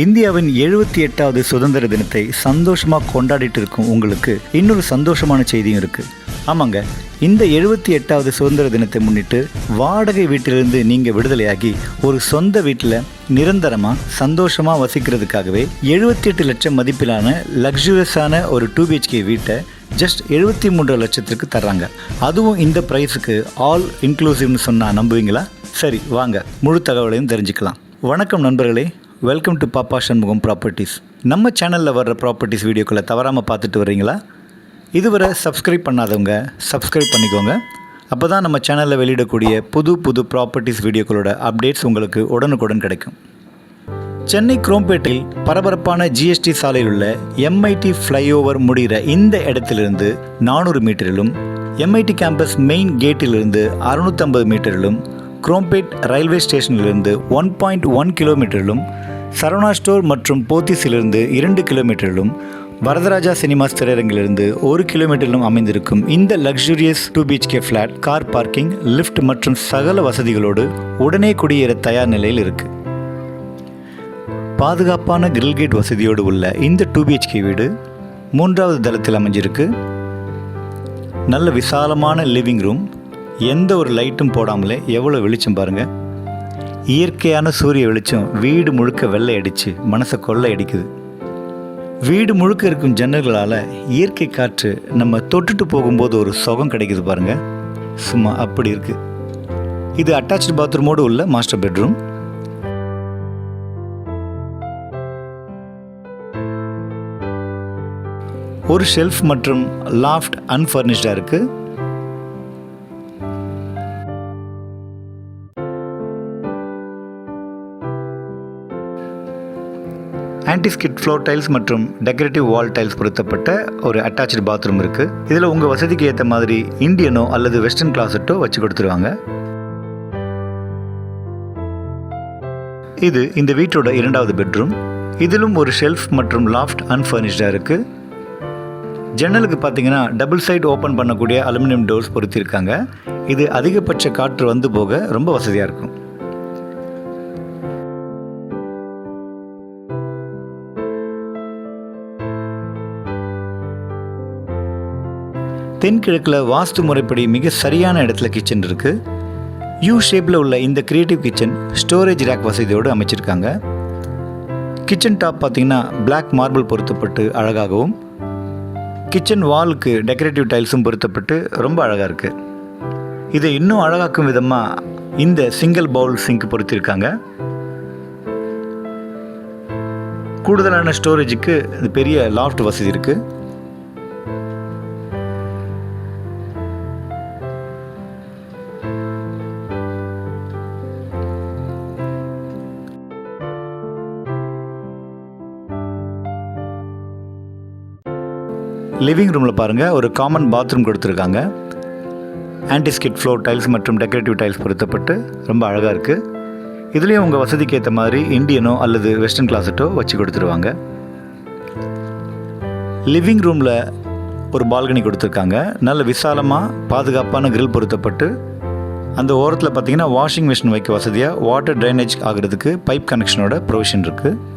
இந்தியாவின் 78வது சுதந்திர தினத்தை சந்தோஷமாக கொண்டாடிட்டு இருக்கும் உங்களுக்கு இன்னொரு சந்தோஷமான செய்தியும் இருக்குது. ஆமாங்க, இந்த 78வது சுதந்திர தினத்தை முன்னிட்டு வாடகை வீட்டிலிருந்து நீங்கள் விடுதலையாகி ஒரு சொந்த வீட்டில் நிரந்தரமாக சந்தோஷமாக வசிக்கிறதுக்காகவே 78 லட்சம் மதிப்பிலான லக்ஸுரியஸான ஒரு 2 BHK வீட்டை ஜஸ்ட் 73 லட்சத்திற்கு தர்றாங்க. அதுவும் இந்த ப்ரைஸுக்கு ஆல் இன்க்ளூசிவ்னு சொன்னால் நம்புவீங்களா? சரி, வாங்க முழு தகவலையும் தெரிஞ்சுக்கலாம். வணக்கம் நண்பர்களே, வெல்கம் டு பாப்பா சண்முகம் ப்ராப்பர்ட்டிஸ். நம்ம சேனலில் வர்ற ப்ராப்பர்ட்டிஸ் வீடியோக்களை தவறாமல் பார்த்துட்டு வர்றீங்களா? இதுவரை சப்ஸ்கிரைப் பண்ணாதவங்க சப்ஸ்கிரைப் பண்ணிக்கோங்க. அப்போ தான் நம்ம சேனலில் வெளியிடக்கூடிய புது ப்ராப்பர்ட்டிஸ் வீடியோக்களோட அப்டேட்ஸ் உங்களுக்கு உடனுக்குடன் கிடைக்கும். சென்னை குரோம்பேட்டில் பரபரப்பான GST சாலையில் உள்ள MIT ஃப்ளைஓவர் முடிகிற இந்த இடத்திலிருந்து 400 மீட்டரிலும், MIT கேம்பஸ் மெயின் கேட்டிலிருந்து 650 மீட்டரிலும், குரோம்பேட் ரயில்வே ஸ்டேஷனிலிருந்து 1.1 கிலோமீட்டரிலும், சரவணா ஸ்டோர் மற்றும் போத்தீஸிலிருந்து 2 கிலோமீட்டரிலும், வரதராஜா சினிமாஸ் திரையரங்கிலிருந்து 1 கிலோமீட்டரிலும் அமைந்திருக்கும் இந்த luxurious 2 BHK flat car parking, lift மற்றும் சகல வசதிகளோடு உடனே குடியேற தயார் நிலையில் இருக்குது. பாதுகாப்பான கிரில் கேட் வசதியோடு உள்ள இந்த 2 BHK வீடு 3வது தளத்தில் அமைஞ்சிருக்கு. நல்ல விசாலமான லிவிங் ரூம், எந்த ஒரு லைட்டும் போடாமலே எவ்வளோ வெளிச்சம் பாருங்கள். இயற்கையான சூரிய வெளிச்சம் வீடு முழுக்க வெள்ளை அடித்து மனசை கொள்ளை அடிக்குது. வீடு முழுக்க இருக்கும் ஜன்னல்களால் இயற்கை காற்று நம்ம தொட்டுட்டு போகும்போது ஒரு சுகம் கிடைக்குது பாருங்கள். சும்மா அப்படி இருக்குது. இது அட்டாச்சு பாத்ரூமோடு உள்ள மாஸ்டர் பெட்ரூம். ஒரு ஷெல்ஃப் மற்றும் லாஃப்ட் அன்ஃபர்னிஷ்டாக இருக்குது. ஆன்டிஸ்கிட் ஃப்ளோர் டைல்ஸ் மற்றும் டெக்கரேட்டிவ் வால் டைல்ஸ் பொருத்தப்பட்ட ஒரு அட்டாச்சு பாத்ரூம் இருக்குது. இதில் உங்கள் வசதிக்கு ஏற்ற மாதிரி இந்தியனோ அல்லது வெஸ்டர்ன் கிளாசட்டோ வச்சு கொடுத்துருவாங்க. இது இந்த வீட்டோட 2வது பெட்ரூம். இதிலும் ஒரு ஷெல்ஃப் மற்றும் லாஃப்ட் அன்ஃபர்னிஷ்டாக இருக்குது. ஜன்னலுக்கு பார்த்தீங்கன்னா டபுள் சைடு ஓப்பன் பண்ணக்கூடிய அலுமினியம் டோர்ஸ் பொருத்தியிருக்காங்க. இது அதிகபட்ச காற்று வந்து போக ரொம்ப வசதியாக இருக்கும். தென்கிழக்கில் வாஸ்து முறைப்படி மிக சரியான இடத்துல கிச்சன் இருக்குது. ஷேப்பில் உள்ள இந்த கிரியேட்டிவ் கிச்சன் ஸ்டோரேஜ் ரேக் வசதியோடு அமைச்சிருக்காங்க. கிச்சன் டாப் பார்த்திங்கன்னா பிளாக் மார்பிள் பொருத்தப்பட்டு அழகாகவும், கிச்சன் வாலுக்கு டெக்கரேட்டிவ் டைல்ஸும் பொருத்தப்பட்டு ரொம்ப அழகாக இருக்குது. இதை இன்னும் அழகாக்கும் விதமாக இந்த சிங்கிள் பவுல் சிங்க் பொருத்திருக்காங்க. கூடுதலான ஸ்டோரேஜுக்கு இது பெரிய லாஃப்ட் வசதி இருக்குது. லிவிங் ரூமில் பாருங்கள், ஒரு காமன் பாத்ரூம் கொடுத்துருக்காங்க. ஆன்டிஸ்கிட் ஃப்ளோர் டைல்ஸ் மற்றும் டெக்கரேட்டிவ் டைல்ஸ் பொருத்தப்பட்டு ரொம்ப அழகாக இருக்குது. இதுலேயும் உங்கள் வசதிக்கு ஏற்ற மாதிரி இந்தியனோ அல்லது வெஸ்டர்ன் கிளாசட்டோ வச்சு கொடுத்துருவாங்க. லிவிங் ரூமில் ஒரு பால்கனி கொடுத்துருக்காங்க. நல்ல விசாலமாக பாதுகாப்பான கிரில் பொருத்தப்பட்டு அந்த ஓரத்தில் பார்த்திங்கன்னா வாஷிங் மிஷின் வைக்க வசதியாக வாட்டர் ட்ரைனேஜ் ஆகிறதுக்கு பைப் கனெக்ஷனோட ப்ரொவிஷன் இருக்குது.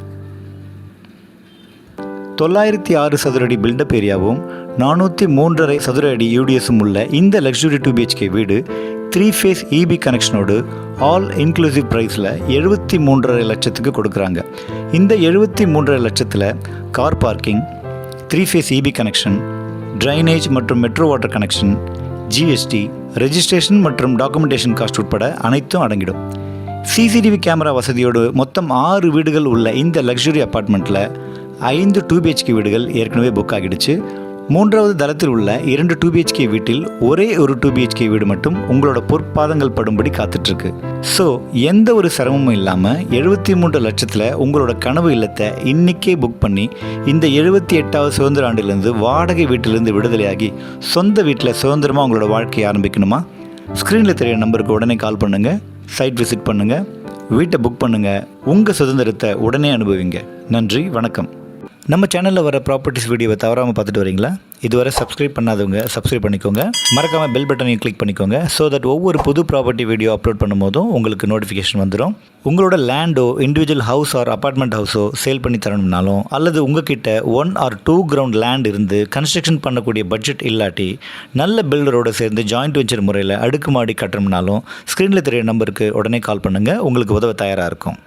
906 சதுர அடி பில்டப் ஏரியாவும் 403.5 சதுர அடி UDSம் உள்ள இந்த லக்ஸுரி 2 BHK வீடு 3 ஃபேஸ் EB கனெக்ஷனோடு ஆல் இன்க்ளூசிவ் ப்ரைஸில் 73.5 லட்சத்துக்கு கொடுக்குறாங்க. இந்த 73.5 லட்சத்தில் car parking, 3 phase EB connection, drainage மற்றும் metro water connection, GST, registration மற்றும் டாக்குமெண்டேஷன் காஸ்ட் உட்பட அனைத்தும் அடங்கிடும். CCTV கேமரா வசதியோடு மொத்தம் 6 வீடுகள் உள்ள இந்த லக்ஸுரி அப்பார்ட்மெண்ட்டில் 5 2 BHK வீடுகள் ஏற்கனவே புக் ஆகிடுச்சு. 3வது தளத்தில் உள்ள 2 2 BHK வீட்டில் ஒரே ஒரு 2 BHK வீடு மட்டும் உங்களோட பொற்பாதங்கள் படும்படி காத்துட்ருக்கு. ஸோ எந்த ஒரு சிரமமும் இல்லாமல் 73 லட்சத்தில் உங்களோட கனவு இல்லத்தை இன்றைக்கே புக் பண்ணி இந்த 78வது சுதந்திர ஆண்டிலிருந்து வாடகை வீட்டிலிருந்து விடுதலையாகி சொந்த வீட்டில் சுதந்திரமாக உங்களோட வாழ்க்கையை ஆரம்பிக்கணுமா? ஸ்க்ரீனில் தெரிகிற நம்பருக்கு உடனே கால் பண்ணுங்கள், சைட் விசிட் பண்ணுங்கள், வீட்டை புக் பண்ணுங்கள், உங்கள் சுதந்திரத்தை உடனே அனுபவிங்க. நன்றி, வணக்கம். நம்ம சேனலில் வர ப்ராப்பர்ட்டிஸ் வீடியோவை தவறாமல் பார்த்துட்டு வரீங்களா? இதுவரை சப்ஸ்கிரைப் பண்ணாதவங்க சப்ஸ்கிரைப் பண்ணிக்கோங்க. மறக்காமல் பெல் பட்டனையும் கிளிக் பண்ணிக்கோங்க. ஸோ தட் ஒவ்வொரு புது ப்ராப்பர்ட்டி வீடியோ அப்லோட் பண்ணும்போதும் உங்களுக்கு நோட்டிஃபிகேஷன் வந்துடும். உங்களோட லேண்டோ, இண்டிவிஜுவல் ஹவுஸ் ஆர் அப்பார்ட்மெண்ட் ஹவுஸோ சேல் பண்ணி தரணும்னாலும், அல்லது உங்ககிட்ட 1 or 2 கிரவுண்ட் லேண்ட் இருந்து கன்ஸ்ட்ரக்ஷன் பண்ணக்கூடிய பட்ஜெட் இல்லாட்டி நல்ல பில்டரோடு சேர்ந்து ஜாயிண்ட் வெஞ்சர் முறையில் அடுக்குமாடி கட்டணும்னாலும் ஸ்க்ரீனில் தெரிய நம்பருக்கு உடனே கால் பண்ணுங்கள். உங்களுக்கு உதவ தயாராக இருக்கும்.